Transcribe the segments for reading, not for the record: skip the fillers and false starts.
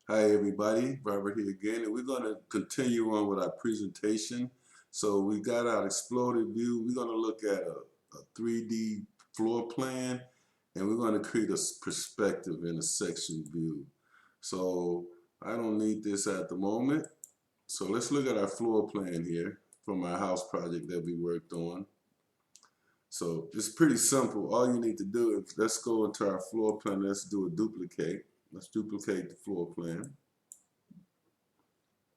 Hi everybody, Robert here again, and we're going to continue on with our presentation. So we got our exploded view. We're going to look at a 3D floor plan, and we're going to create a perspective in a section view. So I don't need this at the moment. So let's look at our floor plan here from our house project that we worked on. So it's pretty simple. All you need to do is let's go into our floor plan. Let's do a duplicate. Let's duplicate the floor plan.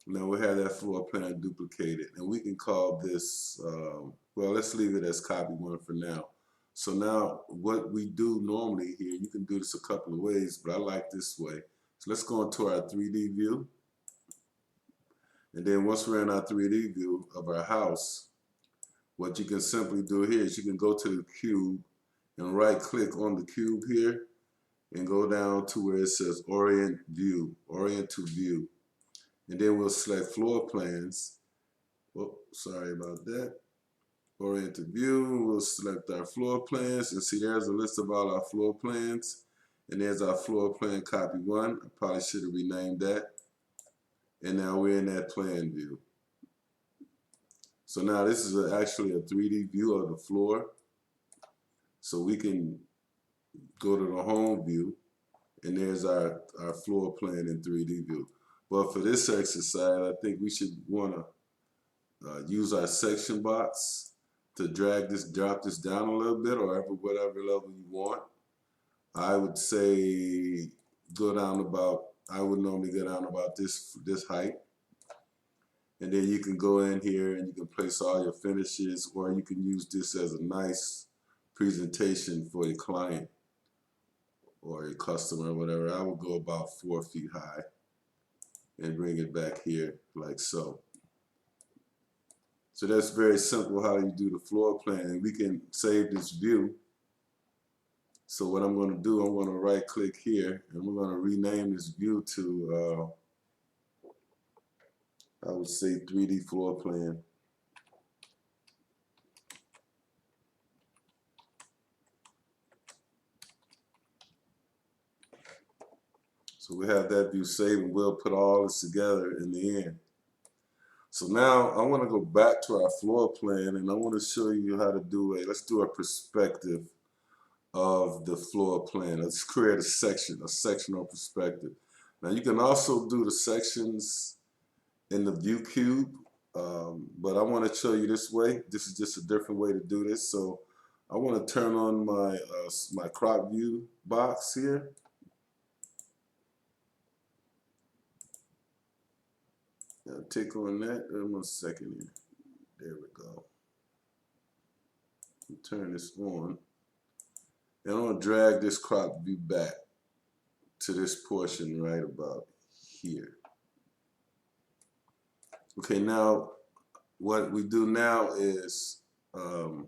Now we have that floor plan duplicated, and we can call this, well, let's leave it as copy one for now. So now what we do normally here, you can do this a couple of ways, but I like this way. So let's go into our 3D view. And then once we're in our 3D view of our house, what you can simply do here is you can go to the cube and right click on the cube here and go down to where it says orient to view. And then we'll select floor plans. Oh, sorry about that. Orient to view. We'll select our floor plans, and see there's a list of all our floor plans. And there's our floor plan copy one. I probably should have renamed that. And now we're in that plan view. So now this is actually a 3D view of the floor. So we can go to the home view, and there's our floor plan in 3D view. But for this exercise, I think we should want to use our section box to drop this down a little bit, or whatever level you want. I would say go down about, I would normally go down about this height. And then you can go in here and you can place all your finishes, or you can use this as a nice presentation for your client or your customer or whatever. I would go about 4 feet high and bring it back here like so. So that's very simple how you do the floor plan, and we can save this view. So what I'm going to do, I'm going to right click here, and we're going to rename this view to, I would say 3D floor plan. So we have that view saved, and we'll put all this together in the end. So now I want to go back to our floor plan, and I want to show you how to do let's do a perspective of the floor plan. Let's create a sectional perspective. Now you can also do the sections in the view cube, but I want to show you this way. This is just a different way to do this. So I want to turn on my crop view box here. Now tick on that. 1 second here. There we go. Turn this on. And I'm going to drag this crop view back to this portion right about here. Okay, now what we do now is, I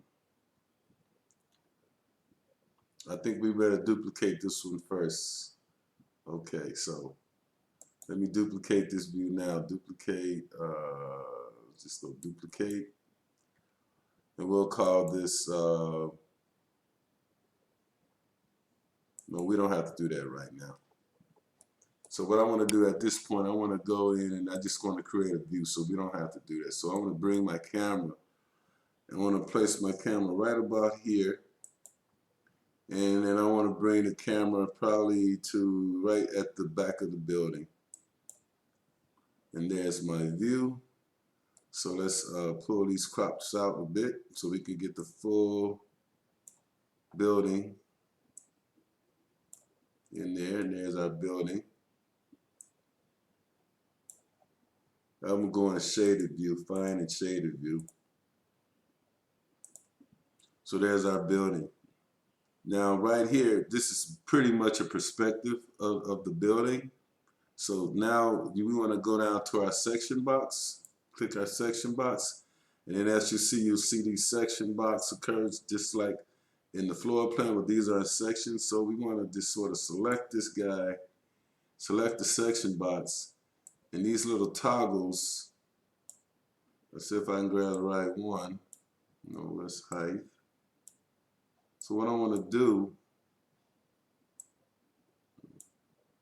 think we better duplicate this one first. Okay, so let me duplicate this view now. Duplicate, just go duplicate. And we'll call this, no, we don't have to do that right now. So what I want to do at this point, I want to go in and I just want to create a view, so we don't have to do that. So I want to bring my camera, and I want to place my camera right about here. And then I want to bring the camera probably to right at the back of the building. And there's my view. So let's pull these crops out a bit so we can get the full building in there. And there's our building. I'm going to shaded view, fine and shaded view. So there's our building. Now right here, this is pretty much a perspective of the building. So now we want to go down to our section box, click our section box, and then as you see, you'll see these section box occurs just like in the floor plan, but these are sections. So we want to just sort of select this guy, select the section box, and these little toggles, let's see if I can grab the right one. No, let's height. So what I want to do,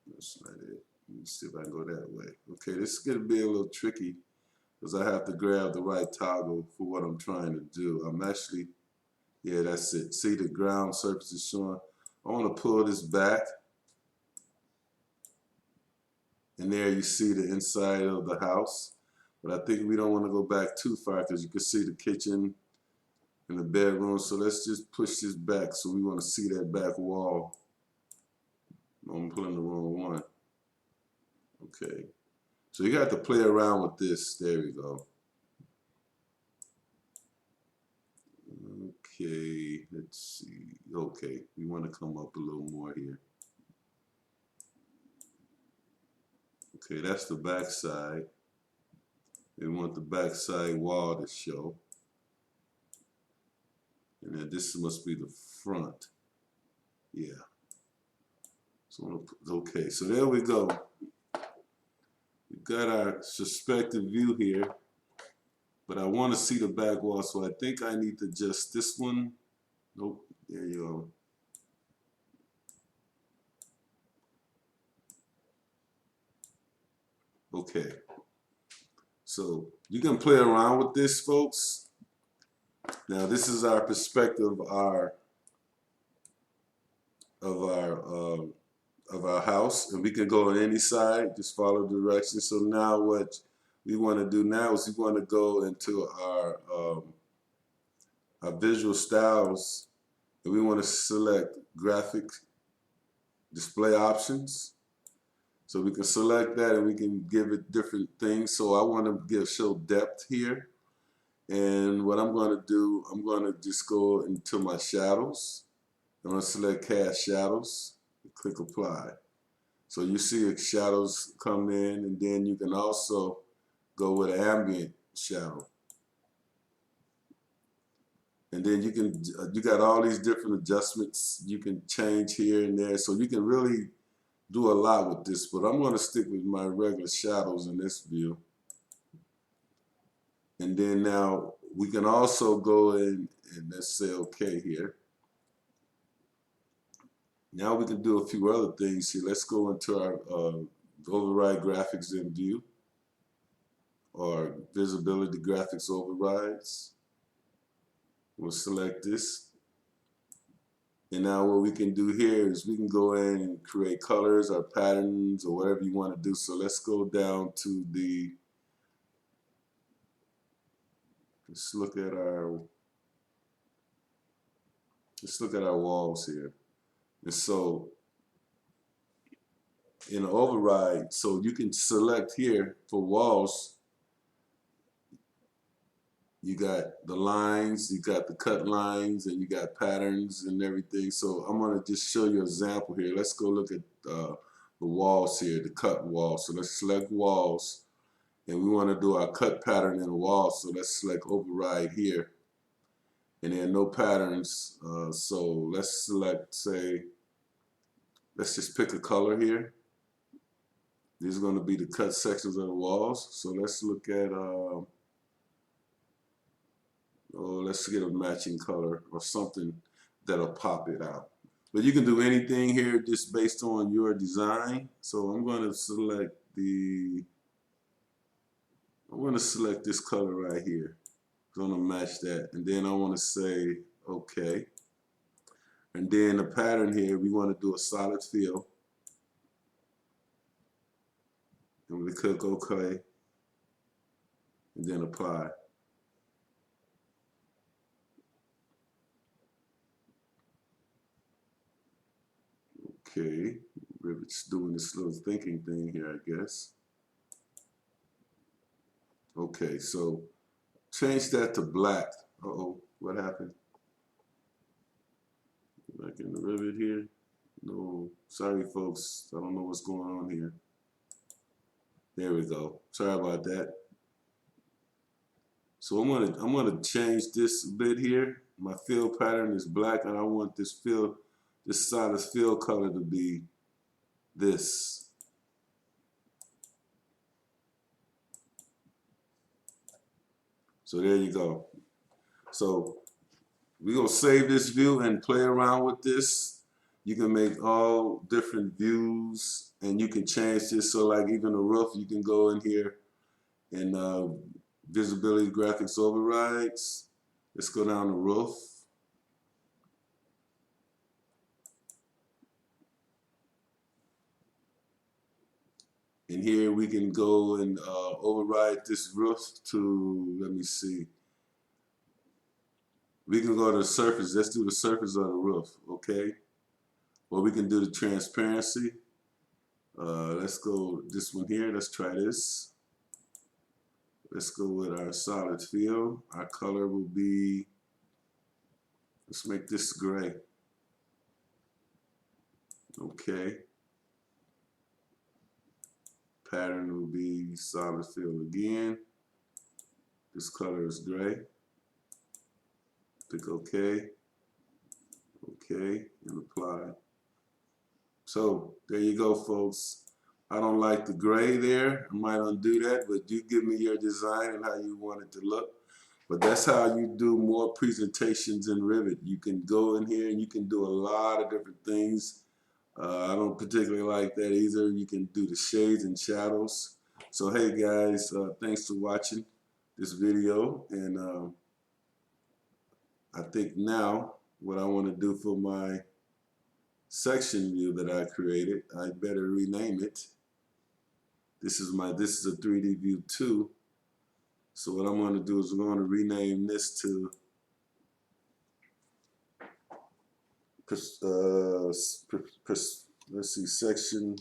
that's not it. Let me see if I can go that way. Okay, this is gonna be a little tricky because I have to grab the right toggle for what I'm trying to do. I'm actually, yeah, that's it. See, the ground surface is showing. I want to pull this back. And there you see the inside of the house. But I think we don't want to go back too far because you can see the kitchen and the bedroom. So let's just push this back. So we want to see that back wall. I'm pulling the wrong one. Okay. So you got to play around with this. There we go. Okay, let's see. Okay, we want to come up a little more here. Okay, that's the back side. We want the back side wall to show. And then this must be the front. Yeah. So, okay, so there we go. We've got our suspected view here. But I want to see the back wall, so I think I need to adjust this one. Nope, there you go. Okay. So you can play around with this, folks. Now this is our perspective of our house, and we can go on any side. Just follow directions. So now what we want to do now is we want to go into our visual styles, and we want to select graphic display options. So we can select that and we can give it different things. So I want to show depth here. And what I'm going to do, I'm going to just go into my shadows. I'm going to select cast shadows and click apply. So you see shadows come in, and then you can also go with ambient shadow. And then you got all these different adjustments you can change here and there. So you can really do a lot with this, but I'm going to stick with my regular shadows in this view. And then now we can also go in and let's say okay here. Now we can do a few other things here. Let's go into our override graphics in view, or visibility graphics overrides. We'll select this. And now what we can do here is we can go in and create colors or patterns or whatever you want to do. So let's go down to the, let's look at our walls here. And so in the override, so you can select here for walls. You got the lines, you got the cut lines, and you got patterns and everything. So I'm going to just show you an example here. Let's go look at the walls here, the cut walls. So let's select walls, and we want to do our cut pattern in the wall. So let's select override here, and there are no patterns. So let's select, say, let's just pick a color here. These are going to be the cut sections of the walls. So let's look at let's get a matching color or something that'll pop it out. But you can do anything here just based on your design. So I'm going to select this color right here. I'm going to match that, and then I want to say okay. And then the pattern here, we want to do a solid fill. And we click OK, and then apply. Okay, Revit's doing this little thinking thing here, I guess. Okay, so change that to black. Uh-oh, what happened? Back in the Revit here. No, sorry folks, I don't know what's going on here. There we go. Sorry about that. So I'm gonna change this a bit here. My fill pattern is black, and I want this solid fill color to be this. So there you go. So we're gonna save this view and play around with this. You can make all different views, and you can change this. So like even the roof, you can go in here and visibility graphics overrides. Let's go down the roof. And here we can go and override this roof to, let me see. We can go to the surface. Let's do the surface of the roof, okay? Or we can do the transparency. Let's go this one here. Let's try this. Let's go with our solid fill. Our color will be, let's make this gray. Okay. Pattern will be solid fill again. This color is gray. Click OK. OK, and apply. So there you go, folks. I don't like the gray there. I might undo that, but you give me your design and how you want it to look. But that's how you do more presentations in Revit. You can go in here and you can do a lot of different things. I don't particularly like that either. You can do the shades and shadows. So hey guys, thanks for watching this video. And I think now what I want to do for my section view that I created, I better rename it. This is a 3D view 2. So what I'm going to do is I'm going to rename this to let's see, section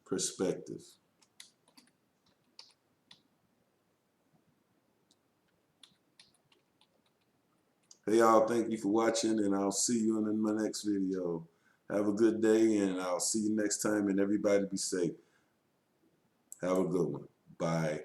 perspective. Hey y'all, thank you for watching, and I'll see you in my next video. Have a good day, and I'll see you next time, and everybody be safe. Have a good one. Bye.